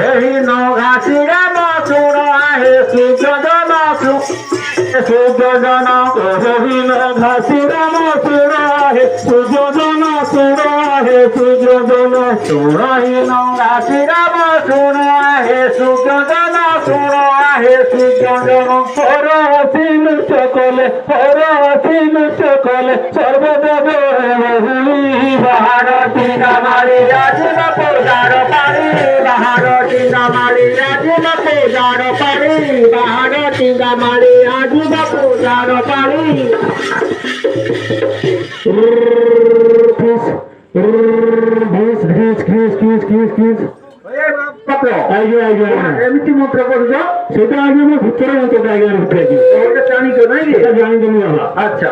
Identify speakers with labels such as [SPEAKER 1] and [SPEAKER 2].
[SPEAKER 1] এই নঘাসিরা মসুর আহে সুযোজন সুযোজন এই নঘাসিরা মসুর আহে সুযোজন সুর আহে সুযোজন সুর এই নঘাসিরা মসুর আহে সুযোজন সুর আহে সুযোজন পরহসিন সকলে পরহসিন সকলে সর্বদেবে বাহারতি নামারি রাজিন পূজার পারি বাহারতি নামারি রাজিন পূজার পারি বাহারতি নামারি রাজিন পূজার পারি এমনি মন্ত্র করছ সেটা আগে আমার ভিতরে মন্ত্রটা আগে উঠে ওটা জানি তো নাই এটা জানি তুমি আচ্ছা